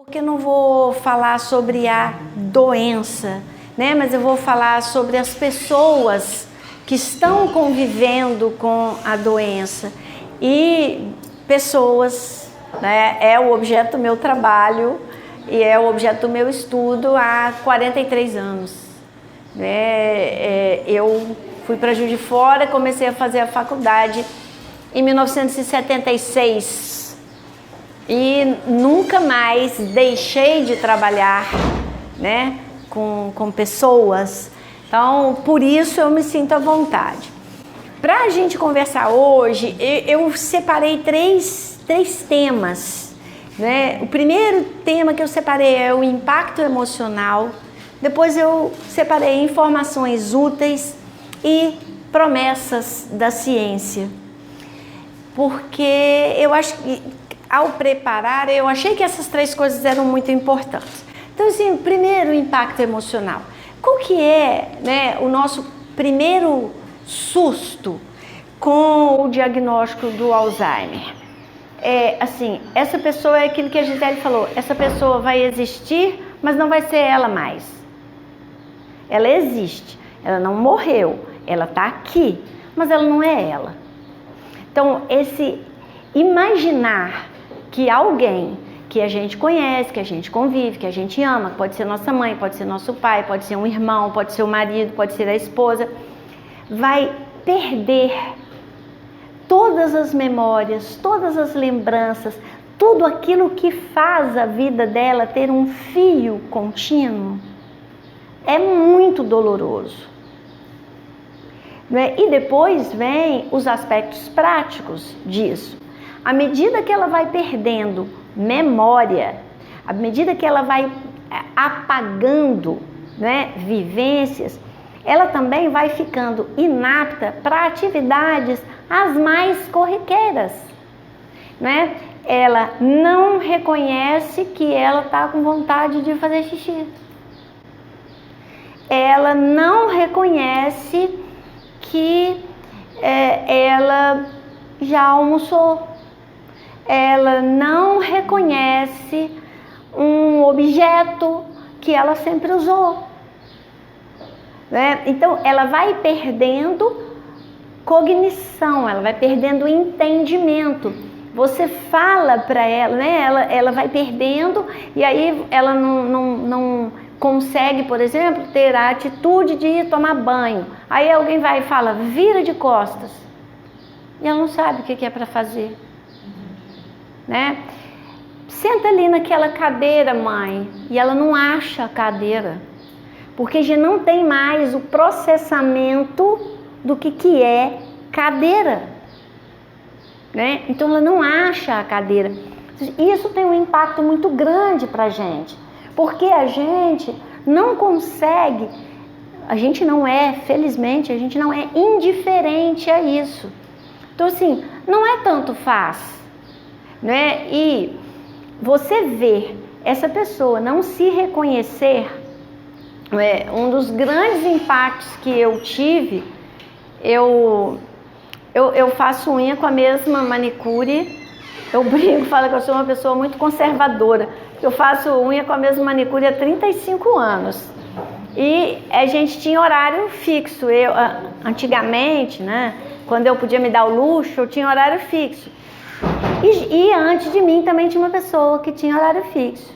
Porque eu não vou falar sobre a doença, né? Mas eu vou falar sobre as pessoas que estão convivendo com a doença. E pessoas, né? É o objeto do meu trabalho e é o objeto do meu estudo há 43 anos. Né? Eu fui para Juiz de Fora, comecei a fazer a faculdade em 1976. E nunca mais deixei de trabalhar, né, com pessoas. Então, por isso eu me sinto à vontade. Para a gente conversar hoje, eu separei três temas. Né? O primeiro tema que eu separei é o impacto emocional. Depois eu separei informações úteis e promessas da ciência. Porque eu acho que ao preparar, eu achei que essas três coisas eram muito importantes. Então, assim, primeiro, o impacto emocional. Qual que é, né, o nosso primeiro susto com o diagnóstico do Alzheimer? Assim, essa pessoa é aquilo que a Gisele falou, essa pessoa vai existir, mas não vai ser ela mais. Ela existe, ela não morreu, ela está aqui, mas ela não é ela. Então, esse imaginar que alguém que a gente conhece, que a gente convive, que a gente ama, pode ser nossa mãe, pode ser nosso pai, pode ser um irmão, pode ser o marido, pode ser a esposa, vai perder todas as memórias, todas as lembranças, tudo aquilo que faz a vida dela ter um fio contínuo, é muito doloroso. Né? E depois vem os aspectos práticos disso. À medida que ela vai perdendo memória, à medida que ela vai apagando, né, vivências, ela também vai ficando inapta para atividades as mais corriqueiras. Né? Ela não reconhece que ela está com vontade de fazer xixi. Ela não reconhece que ela já almoçou. Ela não reconhece um objeto que ela sempre usou. Né? Então, ela vai perdendo cognição, ela vai perdendo entendimento. Você fala para ela, né? Ela vai perdendo e aí ela não consegue, por exemplo, ter a atitude de ir tomar banho. Aí alguém vai e fala, vira de costas. E ela não sabe o que é para fazer. Né? Senta ali naquela cadeira, mãe, e ela não acha a cadeira, porque já não tem mais o processamento do que é cadeira, né? Então ela não acha a cadeira. Isso tem um impacto muito grande para a gente, porque a gente não consegue, a gente não é, felizmente, a gente não é indiferente a isso. Então assim, não é tanto faz. Né? E você ver essa pessoa não se reconhecer, um dos grandes impactos que eu tive, eu faço unha com a mesma manicure, eu brinco, falo que eu sou uma pessoa muito conservadora, eu faço unha com a mesma manicure há 35 anos e a gente tinha horário fixo, antigamente, né, quando eu podia me dar o luxo, eu tinha horário fixo. E antes de mim também tinha uma pessoa que tinha horário fixo.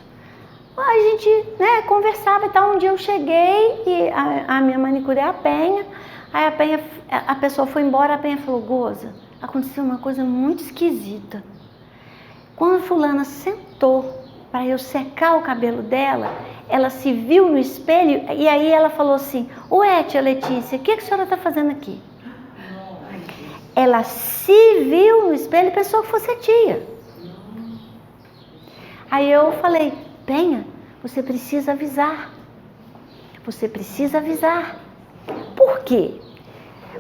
A gente, né, conversava e tal. Um dia eu cheguei e a minha manicure é a Penha. Aí a pessoa foi embora, a Penha falou, Goza, aconteceu uma coisa muito esquisita. Quando a fulana sentou para eu secar o cabelo dela, ela se viu no espelho e aí ela falou assim, ué, tia Letícia, o que a senhora está fazendo aqui? Ela se viu no espelho e pensou que fosse a tia. Aí eu falei, Penha, você precisa avisar. Você precisa avisar. Por quê?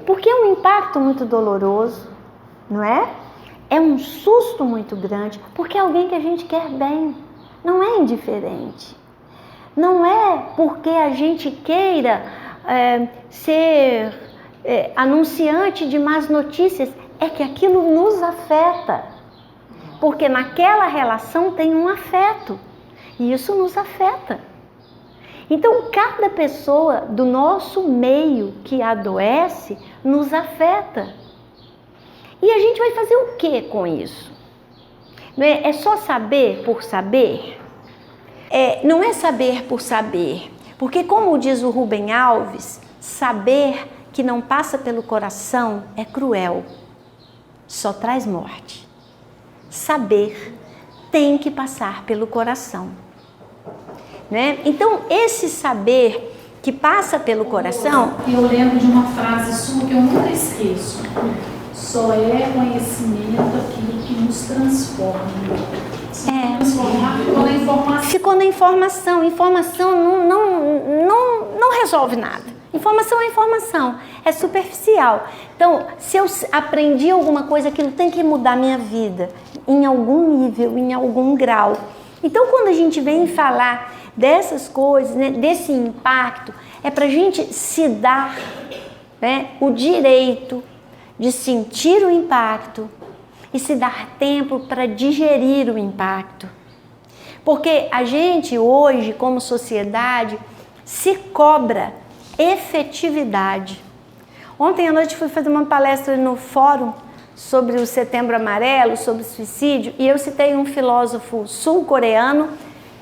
Porque é um impacto muito doloroso, não é? É um susto muito grande, porque é alguém que a gente quer bem. Não é indiferente. Não é porque a gente queira ser anunciante de más notícias, é que aquilo nos afeta, porque naquela relação tem um afeto, E isso nos afeta. Então, cada pessoa do nosso meio que adoece nos afeta. E a gente vai fazer o que com isso? É só saber por saber? Não é saber por saber. Porque, como diz o Rubem Alves, saber que não passa pelo coração é cruel. Só traz morte. Saber tem que passar pelo coração. Né? Então, esse saber que passa pelo coração... Eu lembro de uma frase sua que eu nunca esqueço. Só é conhecimento aquilo que nos transforma. Ficou na informação. Ficou na informação. Informação não resolve nada. Informação é informação, é superficial. Então, se eu aprendi alguma coisa, aquilo tem que mudar minha vida, em algum nível, em algum grau. Então, quando a gente vem falar dessas coisas, né, desse impacto, é para a gente se dar, né, o direito de sentir o impacto e se dar tempo para digerir o impacto. Porque a gente hoje, como sociedade, se cobra efetividade. Ontem à noite fui fazer uma palestra no fórum sobre o Setembro Amarelo, sobre suicídio, e eu citei um filósofo sul-coreano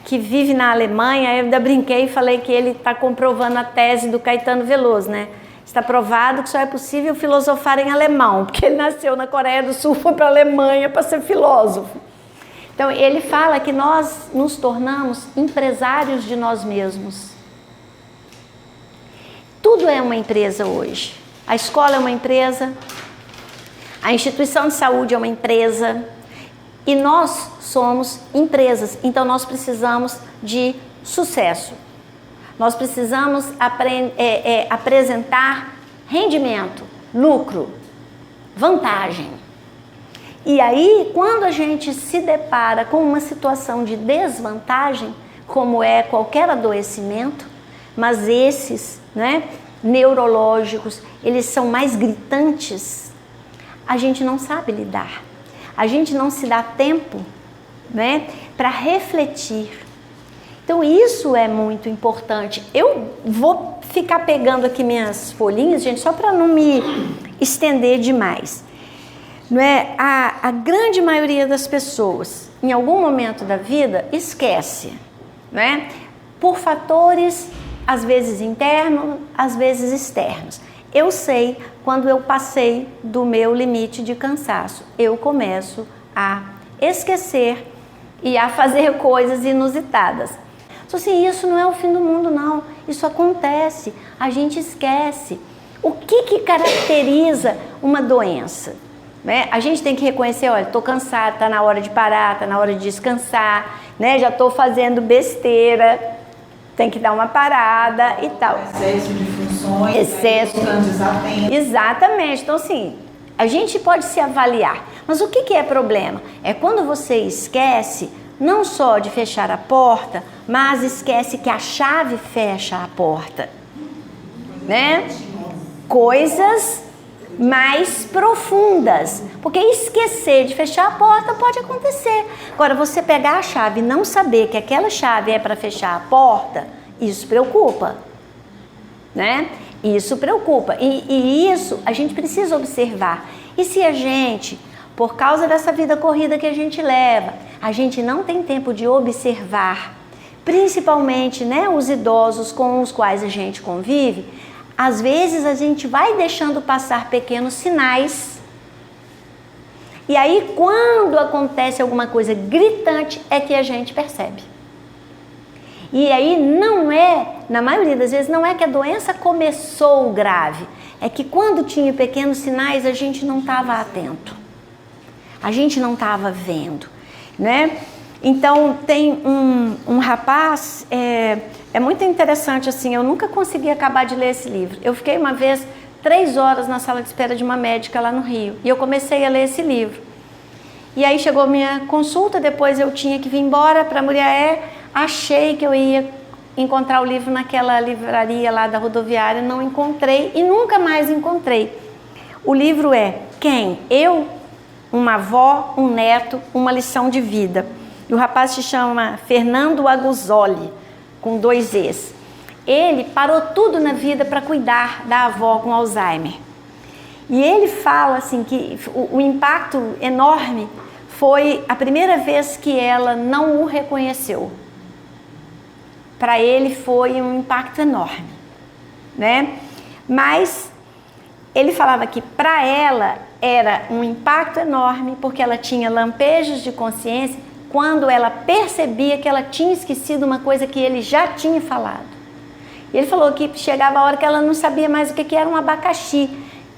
que vive na Alemanha. Eu ainda brinquei e falei que ele está comprovando a tese do Caetano Veloso, né? Está provado que só é possível filosofar em alemão, porque ele nasceu na Coreia do Sul, foi para a Alemanha para ser filósofo. Então ele fala que nós nos tornamos empresários de nós mesmos. Tudo é uma empresa hoje. A escola é uma empresa, a instituição de saúde é uma empresa e nós somos empresas. Então nós precisamos de sucesso. Nós precisamos apresentar rendimento, lucro, vantagem. E aí, quando a gente se depara com uma situação de desvantagem, como é qualquer adoecimento, mas esses, né, neurológicos, eles são mais gritantes, a gente não sabe lidar. A gente não se dá tempo, né, para refletir. Então isso é muito importante. Eu vou ficar pegando aqui minhas folhinhas, gente, só para não me estender demais. Não é? A grande maioria das pessoas, em algum momento da vida, esquece, né? Por fatores, às vezes internos, às vezes externos. Eu sei quando eu passei do meu limite de cansaço. Eu começo a esquecer e a fazer coisas inusitadas. Só assim, isso não é o fim do mundo, não. Isso acontece, a gente esquece. O que caracteriza uma doença? Né? A gente tem que reconhecer, olha, estou cansada, está na hora de parar, está na hora de descansar, né? Já estou fazendo besteira, tem que dar uma parada e tal. Excesso de funções, excesso. Exatamente. Então, assim, a gente pode se avaliar. Mas o que é problema? É quando você esquece não só de fechar a porta, mas esquece que a chave fecha a porta, né? Coisas mais profundas, porque esquecer de fechar a porta pode acontecer. Agora, você pegar a chave e não saber que aquela chave é para fechar a porta, isso preocupa, né? Isso preocupa, e isso a gente precisa observar. E se a gente, por causa dessa vida corrida que a gente leva, a gente não tem tempo de observar, principalmente, né, os idosos com os quais a gente convive, às vezes a gente vai deixando passar pequenos sinais, e aí quando acontece alguma coisa gritante é que a gente percebe. E aí não é, na maioria das vezes, não é que a doença começou grave, é que quando tinha pequenos sinais a gente não estava atento, a gente não estava vendo, né? Então tem um rapaz, é muito interessante assim, eu nunca consegui acabar de ler esse livro. Eu fiquei uma vez 3 horas na sala de espera de uma médica lá no Rio, e eu comecei a ler esse livro. E aí chegou minha consulta, depois eu tinha que vir embora para Muriaé, achei que eu ia encontrar o livro naquela livraria lá da rodoviária, não encontrei e nunca mais encontrei. O livro é Quem? Eu, uma avó, um neto, uma lição de vida. E o rapaz se chama Fernando Aguzoli, com 2 Es. Ele parou tudo na vida para cuidar da avó com Alzheimer. E ele fala assim que o impacto enorme foi a primeira vez que ela não o reconheceu. Para ele foi um impacto enorme, né? Mas ele falava que para ela era um impacto enorme porque ela tinha lampejos de consciência quando ela percebia que ela tinha esquecido uma coisa que ele já tinha falado. E ele falou que chegava a hora que ela não sabia mais o que era um abacaxi.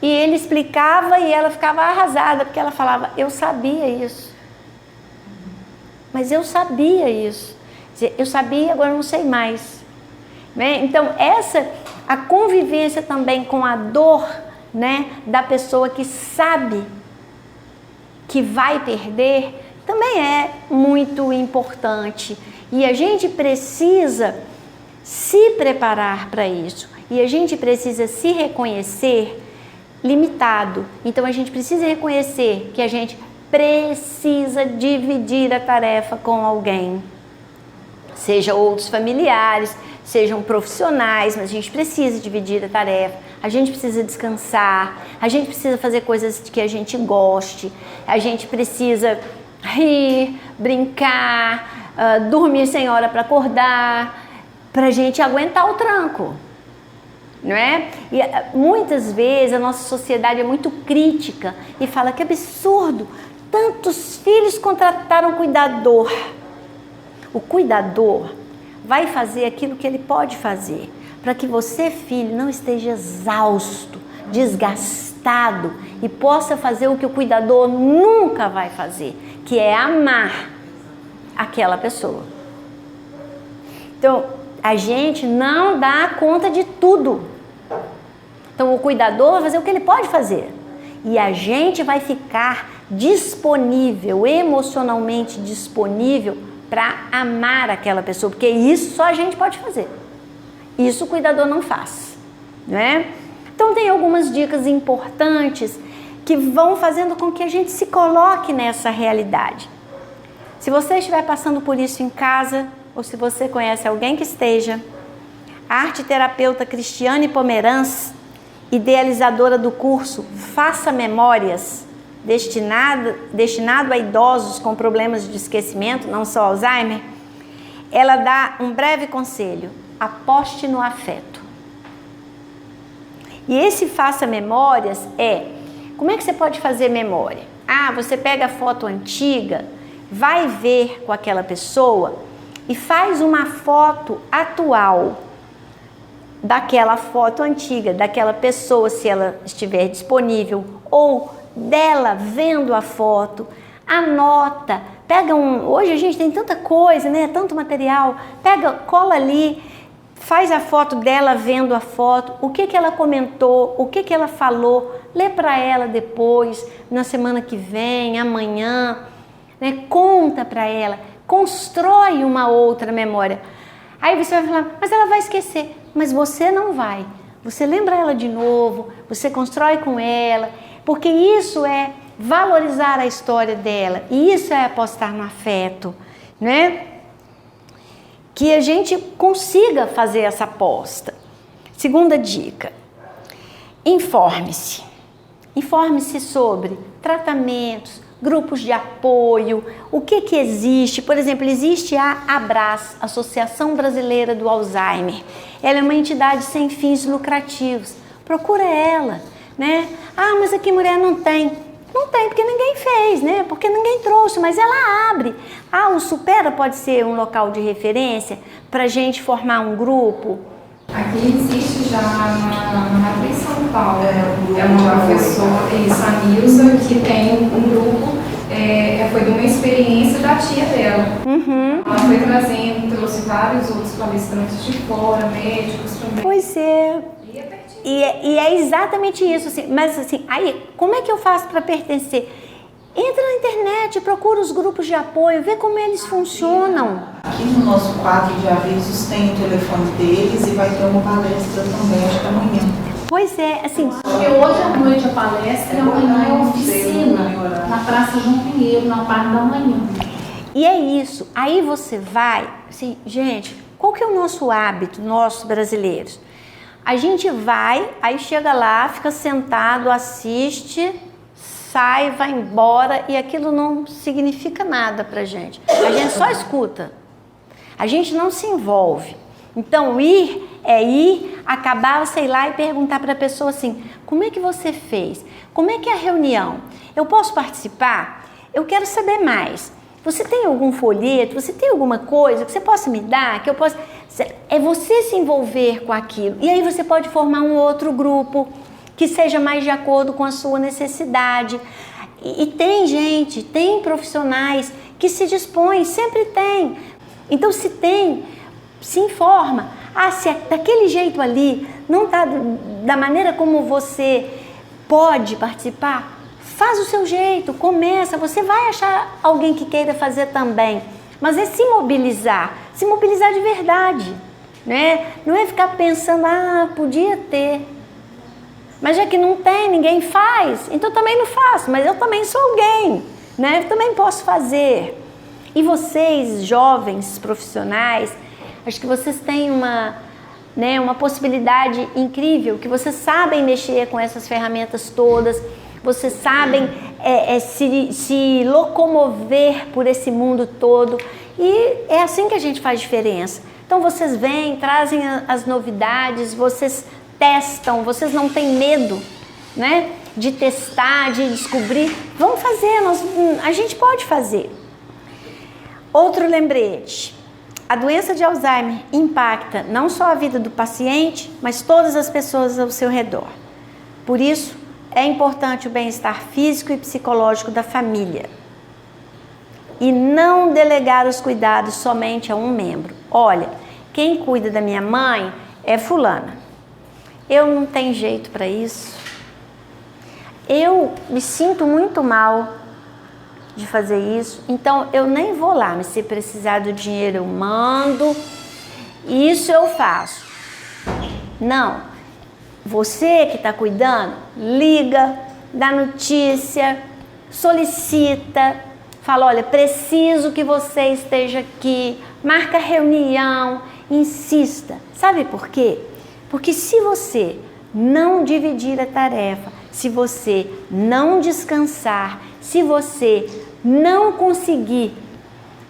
E ele explicava e ela ficava arrasada, porque ela falava, eu sabia isso. Mas eu sabia isso. Eu sabia, agora não sei mais. Né? Então, a convivência também com a dor, né, da pessoa que sabe que vai perder, também é muito importante. E a gente precisa se preparar para isso. E a gente precisa se reconhecer limitado. Então, a gente precisa reconhecer que a gente precisa dividir a tarefa com alguém. Seja outros familiares, sejam profissionais, mas a gente precisa dividir a tarefa, a gente precisa descansar, a gente precisa fazer coisas que a gente goste, a gente precisa rir, brincar, dormir sem hora para acordar, para a gente aguentar o tranco, não é? E muitas vezes a nossa sociedade é muito crítica e fala que absurdo, tantos filhos contrataram cuidador. O cuidador vai fazer aquilo que ele pode fazer, para que você, filho, não esteja exausto, desgastado e possa fazer o que o cuidador nunca vai fazer, que é amar aquela pessoa. Então, a gente não dá conta de tudo. Então, o cuidador vai fazer o que ele pode fazer. E a gente vai ficar disponível, emocionalmente disponível, para amar aquela pessoa, porque isso só a gente pode fazer. Isso o cuidador não faz, né? Então tem algumas dicas importantes que vão fazendo com que a gente se coloque nessa realidade. Se você estiver passando por isso em casa, ou se você conhece alguém que esteja, a arteterapeuta Cristiane Pomeranz, idealizadora do curso Faça Memórias, destinado a idosos com problemas de esquecimento, não só Alzheimer, ela dá um breve conselho: aposte no afeto. E esse Faça Memórias como é que você pode fazer memória? Você pega a foto antiga, vai ver com aquela pessoa e faz uma foto atual daquela foto antiga, daquela pessoa, se ela estiver disponível, ou dela vendo a foto, anota, hoje a gente tem tanta coisa, né, tanto material, cola ali, faz a foto dela vendo a foto, o que ela comentou, o que ela falou, lê para ela depois, na semana que vem, amanhã, né, conta para ela, constrói uma outra memória. Aí você vai falar, mas ela vai esquecer, mas você não vai, você lembra ela de novo, você constrói com ela, porque isso é valorizar a história dela, e isso é apostar no afeto, né? Que a gente consiga fazer essa aposta. Segunda dica, informe-se. Informe-se sobre tratamentos, grupos de apoio, o que existe. Por exemplo, existe a ABRAS, Associação Brasileira do Alzheimer. Ela é uma entidade sem fins lucrativos. Procura ela, né? Mas aqui mulher não tem. Não tem, porque ninguém fez, né? Porque ninguém trouxe, mas ela abre. O Supera pode ser um local de referência para a gente formar um grupo. Aqui existe já na Matriz São Paulo, é uma professora, a Nilza, que tem um grupo, foi de uma experiência da tia dela. Uhum. Ela foi trazendo, trouxe vários outros palestrantes de fora, médicos também. Pois é. E é exatamente isso, assim, mas assim, aí, como é que eu faço para pertencer? Entra na internet, procura os grupos de apoio, vê como eles funcionam. Aqui no nosso quadro de avisos tem o telefone deles e vai ter uma palestra também, acho que amanhã. Pois é, assim... Porque hoje à noite a palestra e amanhã é a oficina, na Praça João Pinheiro, na parte da manhã. E é isso. Aí você vai, assim, gente, qual que é o nosso hábito, nós brasileiros? A gente vai, aí chega lá, fica sentado, assiste, sai, vai embora e aquilo não significa nada pra gente. A gente só escuta. A gente não se envolve. Então, ir é ir, acabar, sei lá, e perguntar para a pessoa assim, como é que você fez? Como é que é a reunião? Eu posso participar? Eu quero saber mais. Você tem algum folheto? Você tem alguma coisa que você possa me dar? Que eu possa... É você se envolver com aquilo. E aí você pode formar um outro grupo que seja mais de acordo com a sua necessidade. E tem gente, tem profissionais que se dispõem, sempre tem. Então, se tem, se informa. Ah, se é daquele jeito ali não está da maneira como você pode participar, faz o seu jeito, começa. Você vai achar alguém que queira fazer também. Mas é se mobilizar de verdade, né? Não é ficar pensando, ah, podia ter. Mas já que não tem, ninguém faz, então eu também não faço, mas eu também sou alguém, né? Eu também posso fazer. E vocês, jovens profissionais, acho que vocês têm uma possibilidade incrível, que vocês sabem mexer com essas ferramentas todas, vocês sabem se locomover por esse mundo todo, e é assim que a gente faz diferença. Então vocês vêm, trazem as novidades, vocês testam, vocês não têm medo, né, de testar, de descobrir. Vamos fazer, a gente pode fazer. Outro lembrete, a doença de Alzheimer impacta não só a vida do paciente, mas todas as pessoas ao seu redor. Por isso, é importante o bem-estar físico e psicológico da família. E não delegar os cuidados somente a um membro. Olha, quem cuida da minha mãe é fulana. Eu não tenho jeito para isso. Eu me sinto muito mal de fazer isso, então eu nem vou lá, mas se precisar do dinheiro eu mando, isso eu faço. Não, você que está cuidando, liga, dá notícia, solicita, fala, olha, preciso que você esteja aqui, marca reunião, insista. Sabe por quê? Porque se você não dividir a tarefa, se você não descansar, se você não conseguir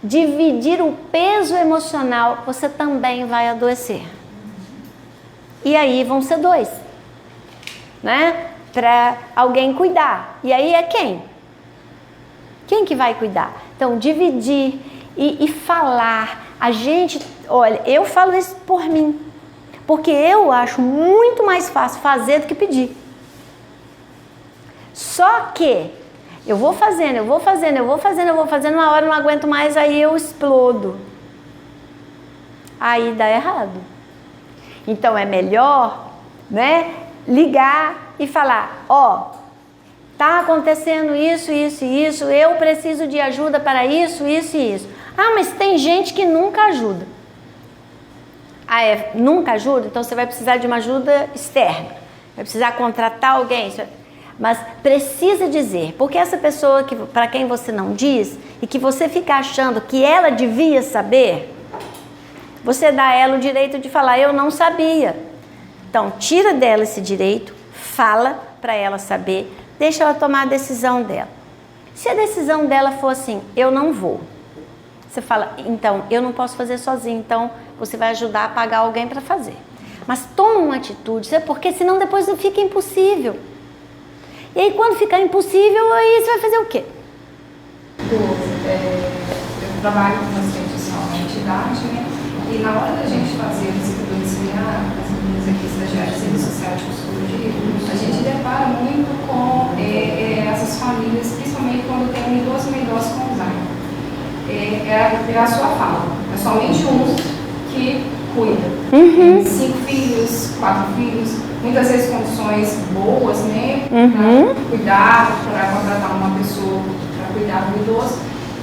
dividir o peso emocional, você também vai adoecer. E aí vão ser dois, né? Para alguém cuidar. E aí é quem? Quem que vai cuidar? Então, dividir e falar. A gente, olha, eu falo isso por mim, porque eu acho muito mais fácil fazer do que pedir. Só que eu vou fazendo, uma hora eu não aguento mais, aí eu explodo. Aí dá errado. Então é melhor, né, ligar e falar, ó, tá acontecendo isso, eu preciso de ajuda para isso. Ah, mas tem gente que nunca ajuda. Ah, nunca ajuda? Então você vai precisar de uma ajuda externa. Vai precisar contratar alguém. Mas precisa dizer, porque essa pessoa para quem você não diz e que você fica achando que ela devia saber, você dá a ela o direito de falar, eu não sabia. Então, tira dela esse direito, fala para ela saber, deixa ela tomar a decisão dela. Se a decisão dela for assim, eu não vou, você fala, então, eu não posso fazer sozinho, então você vai ajudar a pagar alguém para fazer. Mas toma uma atitude, sabe? Porque senão depois fica impossível. E aí quando ficar impossível, aí você vai fazer o quê? Eu trabalho com assistente social na entidade, né? E na hora da gente fazer o ciclo domiciliar, as meninas aqui, estagiárias de serviço social de psicologia, a gente depara muito com essas famílias, principalmente quando tem um idoso e uma idosa com Alzheimer. É a sua fala, é somente um que cuida. 5 filhos, 4 filhos, muitas vezes condições boas, né, para cuidar, para contratar uma pessoa para cuidar do idoso,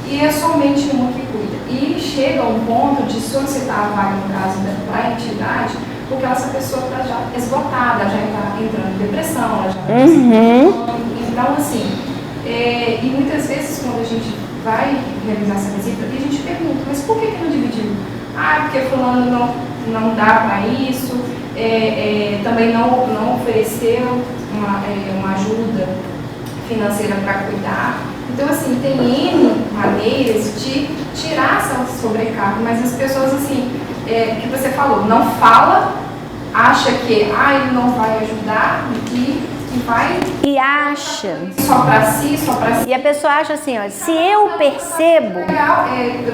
e é somente um que cuida. E chega a um ponto de solicitar a vaga, no caso, para a entidade, porque essa pessoa está já esgotada, já está entrando em depressão, ela já está então, assim, e muitas vezes quando a gente vai realizar essa visita e a gente pergunta, mas por que não dividiu? Ah, porque fulano não dá para isso, também não ofereceu uma ajuda financeira para cuidar. Então, assim, tem N maneiras de tirar essa sobrecarga, mas as pessoas, assim, que você falou, não fala, acha que ele não vai ajudar e vai... E acha... Só para si. E a pessoa acha assim, ó, se eu percebo... Legal,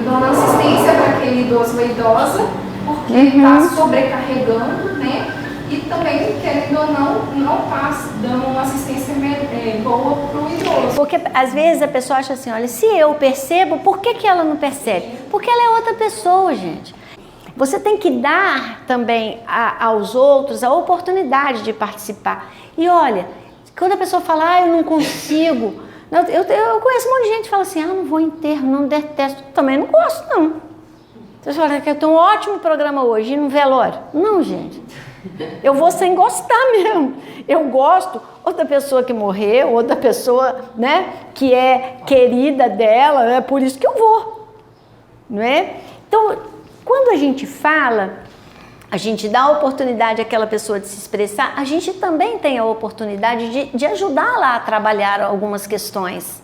dando assistência para aquele idoso ou idosa, porque está sobrecarregando, né? E também, querendo ou não está dando uma assistência boa para o idoso. Porque às vezes a pessoa acha assim, olha, se eu percebo, por que ela não percebe? Porque ela é outra pessoa, gente. Você tem que dar também aos outros a oportunidade de participar. E olha, quando a pessoa fala, eu não consigo... Eu conheço um monte de gente que fala assim, não vou em enterro, não detesto. Também não gosto, não. Você fala que eu tenho um ótimo programa hoje, ir no velório. Não, gente. Eu vou sem gostar mesmo. Eu gosto, outra pessoa que morreu, outra pessoa, né, que é querida dela, é por isso que eu vou. Não é? Então, quando a gente fala, a gente dá a oportunidade àquela pessoa de se expressar, a gente também tem a oportunidade de ajudá-la a trabalhar algumas questões,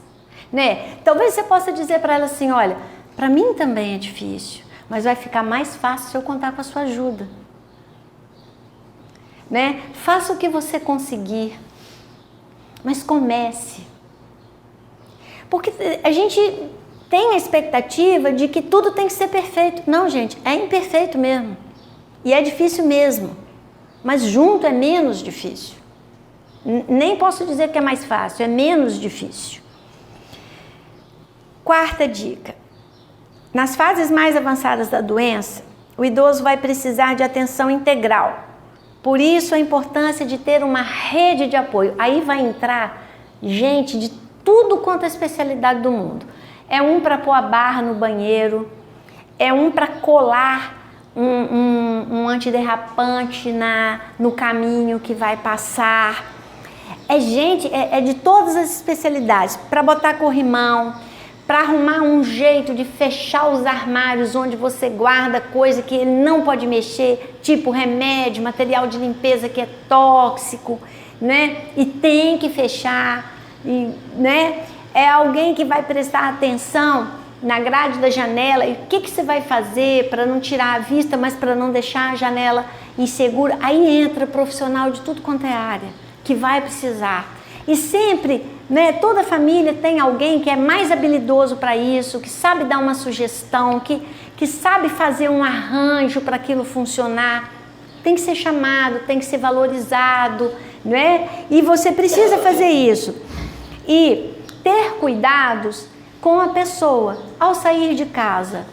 né? Talvez você possa dizer para ela assim, olha, para mim também é difícil, mas vai ficar mais fácil se eu contar com a sua ajuda, né? Faça o que você conseguir, mas comece, porque a gente tem a expectativa de que tudo tem que ser perfeito. Não, gente, é imperfeito mesmo. E é difícil mesmo. Mas junto é menos difícil. Nem posso dizer que é mais fácil, é menos difícil. Quarta dica. Nas fases mais avançadas da doença, o idoso vai precisar de atenção integral. Por isso a importância de ter uma rede de apoio. Aí vai entrar gente de tudo quanto é especialidade do mundo. É um para pôr a barra no banheiro, é um para colar um antiderrapante no caminho que vai passar. É gente, é de todas as especialidades, para botar corrimão, para arrumar um jeito de fechar os armários onde você guarda coisa que ele não pode mexer, tipo remédio, material de limpeza que é tóxico, né? E tem que fechar, né? É alguém que vai prestar atenção na grade da janela. E o que você vai fazer para não tirar a vista, mas para não deixar a janela insegura? Aí entra profissional de tudo quanto é área, que vai precisar. E sempre, né, toda família tem alguém que é mais habilidoso para isso, que sabe dar uma sugestão, que sabe fazer um arranjo para aquilo funcionar. Tem que ser chamado, tem que ser valorizado, né? E você precisa fazer isso. E ter cuidados com a pessoa ao sair de casa.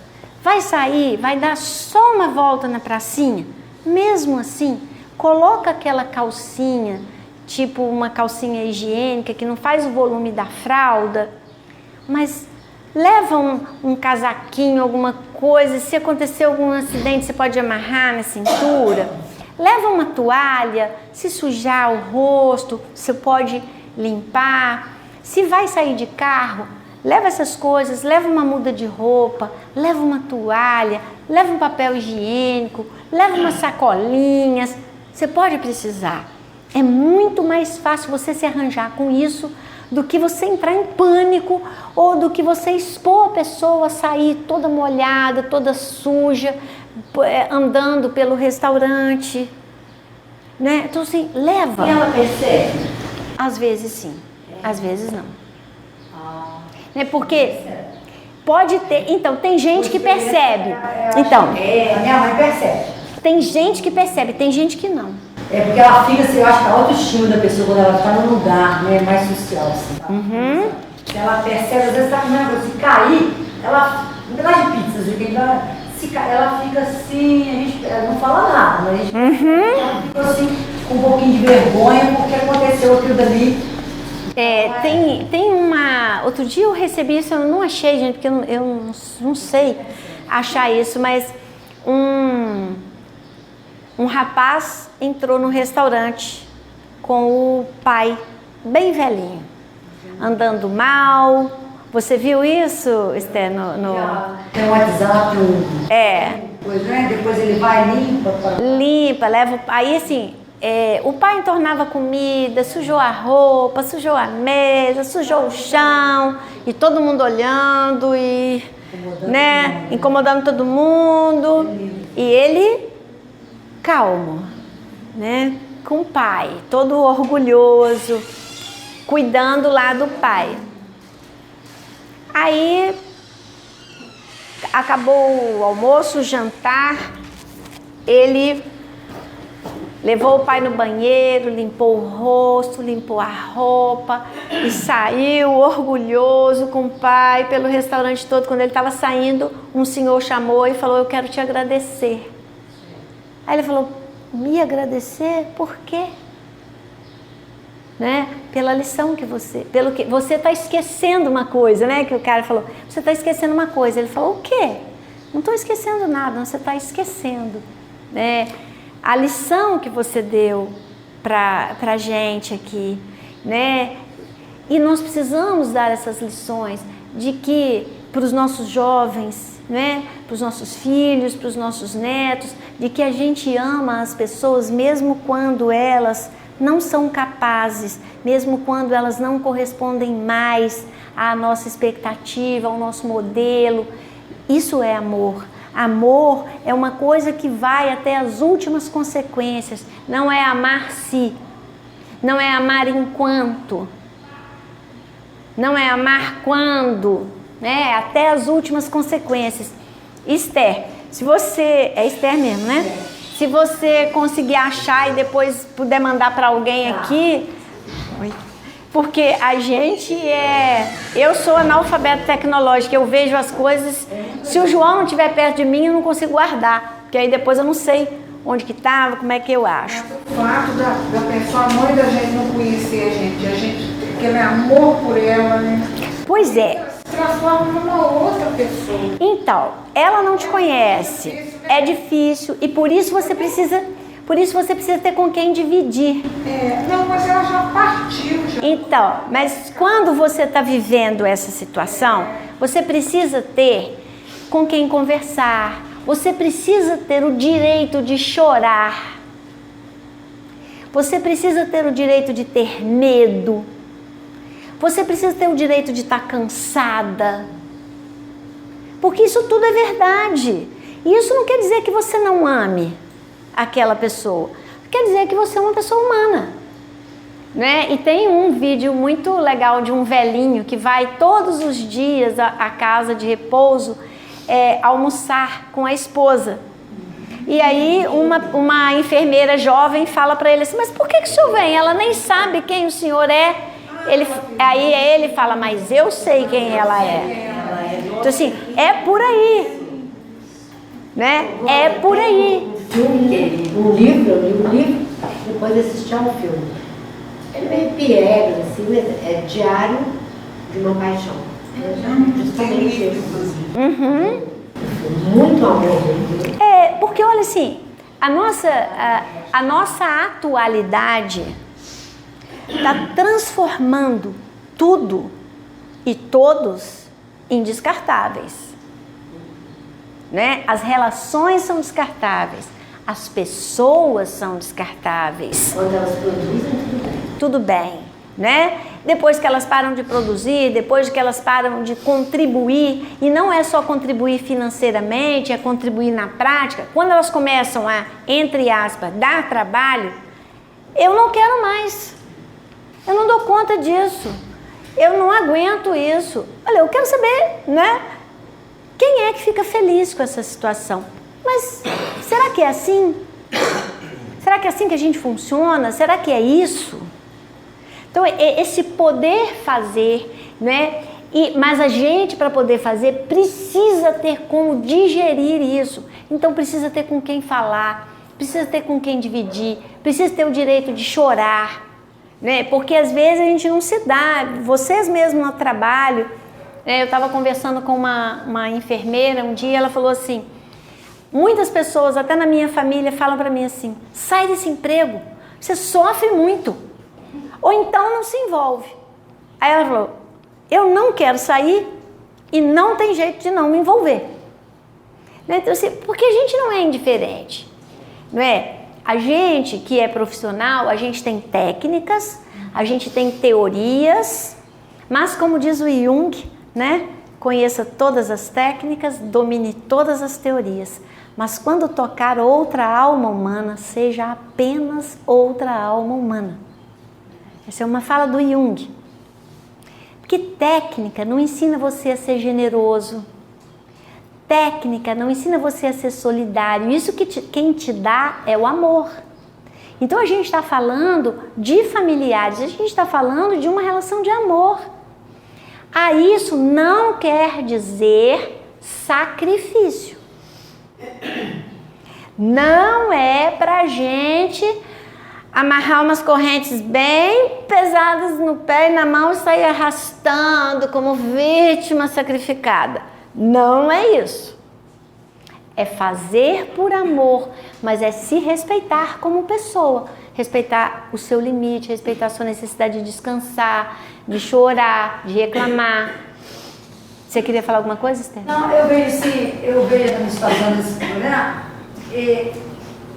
Vai sair, vai dar só uma volta na pracinha? Mesmo assim, coloca aquela calcinha, tipo uma calcinha higiênica que não faz o volume da fralda, mas leva um casaquinho, alguma coisa, se acontecer algum acidente você pode amarrar na cintura. Leva uma toalha, se sujar o rosto, você pode limpar. Se vai sair de carro, leva essas coisas, leva uma muda de roupa, leva uma toalha, leva um papel higiênico, leva umas sacolinhas, você pode precisar. É muito mais fácil você se arranjar com isso do que você entrar em pânico ou do que você expor a pessoa a sair toda molhada, toda suja, andando pelo restaurante, né? Então assim, leva. E ela percebe? Às vezes sim. Às vezes não. Né? Porque pode ter... Então, tem gente que percebe. Então, a minha mãe percebe. Tem gente que percebe, tem gente que não. É porque ela fica assim, eu acho que a autoestima da pessoa quando ela está num lugar, né, mais social, assim. Tá? Se ela percebe, às vezes tá comendo, se cair, ela... Um pedaço de pizza, assim, se cair, ela fica assim, ela não fala nada, mas a gente ela fica assim, com um pouquinho de vergonha porque aconteceu aquilo dali. Tem uma... Outro dia eu recebi isso, eu não achei, gente, porque eu não sei achar isso, mas um rapaz entrou no restaurante com o pai, bem velhinho, andando mal, Você viu isso, Esther? Tem um WhatsApp, Depois, né? Depois ele vai limpa. Limpa, leva. Aí assim, o pai entornava comida, sujou a roupa, sujou a mesa, sujou o chão, e todo mundo olhando e incomodando todo mundo. E ele calmo, né? Com o pai, todo orgulhoso, cuidando lá do pai. Aí acabou o almoço, o jantar, ele levou o pai no banheiro, limpou o rosto, limpou a roupa e saiu orgulhoso com o pai pelo restaurante todo. Quando ele estava saindo, um senhor chamou e falou: eu quero te agradecer. Aí ele falou: me agradecer? Por quê? Né? Pela lição que você está esquecendo uma coisa, né? Que o cara falou, você está esquecendo uma coisa. Ele falou: o quê? Não estou esquecendo nada, não, você está esquecendo, né? A lição que você deu para a gente aqui, né? E nós precisamos dar essas lições de que para os nossos jovens, né? Para os nossos filhos, para os nossos netos, de que a gente ama as pessoas mesmo quando elas não são capazes, mesmo quando elas não correspondem mais à nossa expectativa, ao nosso modelo. Isso é amor. Amor é uma coisa que vai até as últimas consequências. Não é amar-se, não é amar enquanto, não é amar quando, né? Até as últimas consequências. Esther, se você... É Esther mesmo, né? Se você conseguir achar e depois puder mandar para alguém aqui, porque a gente eu sou analfabeta tecnológica, eu vejo as coisas, se o João não estiver perto de mim, eu não consigo guardar, porque aí depois eu não sei onde que estava, como é que eu acho. O fato da pessoa, a mãe da gente não conhecer a gente, aquele amor por ela, né? Pois é. Se transforma numa outra pessoa. Então, ela não te conhece, é difícil e por isso você precisa ter com quem dividir. Não, mas ela já partiu. Então, mas quando você está vivendo essa situação, você precisa ter com quem conversar, você precisa ter o direito de chorar, você precisa ter o direito de ter medo, você precisa ter o direito de estar cansada, porque isso tudo é verdade. E isso não quer dizer que você não ame aquela pessoa, quer dizer que você é uma pessoa humana, né? E tem um vídeo muito legal de um velhinho que vai todos os dias à casa de repouso almoçar com a esposa. E aí uma enfermeira jovem fala para ele assim: mas por que o senhor vem? Ela nem sabe quem o senhor é. Aí ele fala: mas eu sei quem ela é. Então assim, é por aí, né? É por aí. Um livro, eu li um livro, depois assisti ao filme. Ele é meio piegas, assim, mas é Diário de uma Paixão. Justamente isso. Muito amor. Porque olha assim, a nossa atualidade está transformando tudo e todos em descartáveis, né? As relações são descartáveis, as pessoas são descartáveis. Quando elas produzem, tudo bem, né? Depois que elas param de produzir, depois que elas param de contribuir, e não é só contribuir financeiramente, é contribuir na prática, quando elas começam a, entre aspas, dar trabalho, eu não quero mais, eu não dou conta disso, eu não aguento isso. Olha, eu quero saber, né? Quem é que fica feliz com essa situação? Mas será que é assim? Será que é assim que a gente funciona? Será que é isso? Então, esse poder fazer, né? Mas a gente, para poder fazer, precisa ter como digerir isso. Então, precisa ter com quem falar, precisa ter com quem dividir, precisa ter o direito de chorar, né? Porque às vezes a gente não se dá. Vocês mesmos no trabalho, eu estava conversando com uma enfermeira um dia, ela falou assim: muitas pessoas, até na minha família, falam para mim assim: sai desse emprego, você sofre muito. Ou então não se envolve. Aí ela falou: eu não quero sair e não tem jeito de não me envolver. Então, assim, porque a gente não é indiferente, não é? A gente que é profissional, a gente tem técnicas, a gente tem teorias, mas como diz o Jung, né? Conheça todas as técnicas, domine todas as teorias, mas quando tocar outra alma humana, seja apenas outra alma humana. Essa é uma fala do Jung. Porque técnica não ensina você a ser generoso. Técnica não ensina você a ser solidário. Isso que quem te dá é o amor. Então a gente está falando de familiares, a gente está falando de uma relação de amor. Isso não quer dizer sacrifício. Não é pra gente amarrar umas correntes bem pesadas no pé e na mão e sair arrastando como vítima sacrificada. Não é isso. É fazer por amor, mas é se respeitar como pessoa. Respeitar o seu limite, respeitar a sua necessidade de descansar, de chorar, de reclamar. Você queria falar alguma coisa, Esther? Não, eu vejo a situação desse problema,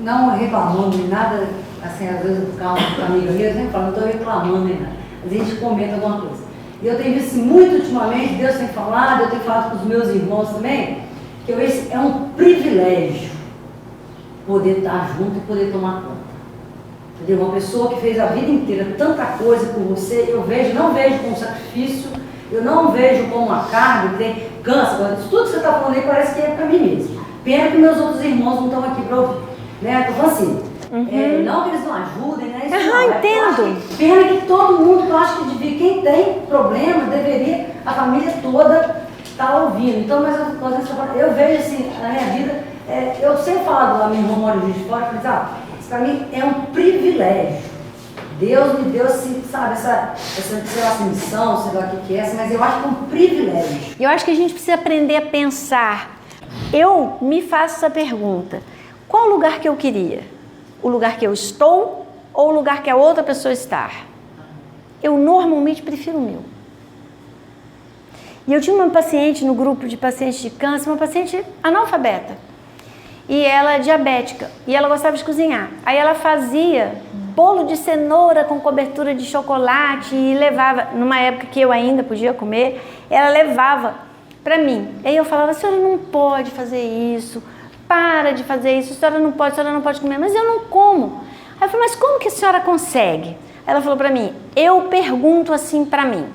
não reclamando de nada, assim, às vezes eu falo com amiga minha, eu sempre falo, não estou reclamando nem nada. Às vezes a gente comenta alguma coisa. E eu tenho visto muito ultimamente, Deus tem falado, eu tenho falado com os meus irmãos também, que eu vejo é um privilégio poder estar junto e poder tomar conta. Entendeu? Uma pessoa que fez a vida inteira tanta coisa por você, não vejo como sacrifício, eu não vejo como uma carga, tem câncer, tudo que você está falando aí parece que é para mim mesmo. Pena que meus outros irmãos não estão aqui para ouvir. Né? Estou falando assim, não que eles não ajudem, né? Entendo. Pena que todo mundo, eu acho que devia, quem tem problema, deveria, a família toda estar ouvindo. Então, mas eu vejo assim, na minha vida, eu sempre falo da minha irmã mora em Juiz de Fora, isso para mim é um privilégio. Deus me deu, assim, sabe, essa missão, sei lá o que é, mas eu acho que é um privilégio. Eu acho que a gente precisa aprender a pensar. Eu me faço essa pergunta. Qual o lugar que eu queria? O lugar que eu estou ou o lugar que a outra pessoa está? Eu normalmente prefiro o meu. E eu tinha uma paciente no grupo de pacientes de câncer, uma paciente analfabeta. E ela é diabética. E ela gostava de cozinhar. Aí ela fazia bolo de cenoura com cobertura de chocolate e levava, numa época que eu ainda podia comer, ela levava para mim. Aí eu falava, a senhora não pode fazer isso, para de fazer isso, a senhora não pode comer, mas eu não como. Aí eu falei, mas como que a senhora consegue? Ela falou para mim, eu pergunto assim para mim,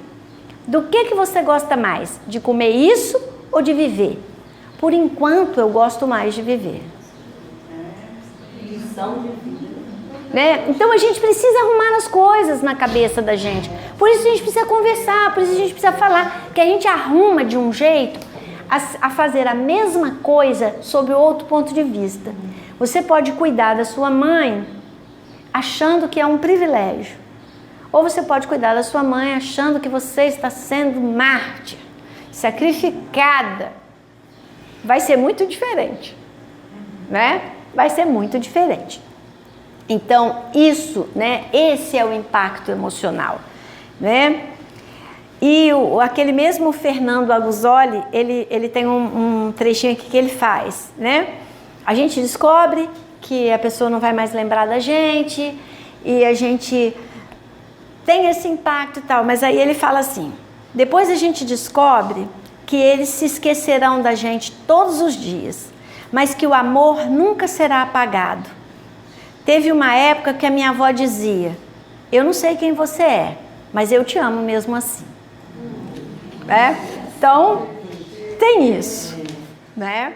do que você gosta mais, de comer isso ou de viver? Por enquanto eu gosto mais de viver. Lição de vida. Né? Então a gente precisa arrumar as coisas na cabeça da gente. Por isso a gente precisa conversar, por isso a gente precisa falar, que a gente arruma de um jeito a fazer a mesma coisa sob outro ponto de vista. Você pode cuidar da sua mãe achando que é um privilégio. Ou você pode cuidar da sua mãe achando que você está sendo mártir, sacrificada. Vai ser muito diferente, né? Vai ser muito diferente. Então, isso, né? Esse é o impacto emocional, né? E aquele mesmo Fernando Aguzoli, ele tem um trechinho aqui que ele faz, né? A gente descobre que a pessoa não vai mais lembrar da gente e a gente tem esse impacto e tal, mas aí ele fala assim, depois a gente descobre que eles se esquecerão da gente todos os dias, mas que o amor nunca será apagado. Teve uma época que a minha avó dizia, eu não sei quem você é, mas eu te amo mesmo assim. Então, tem isso, né?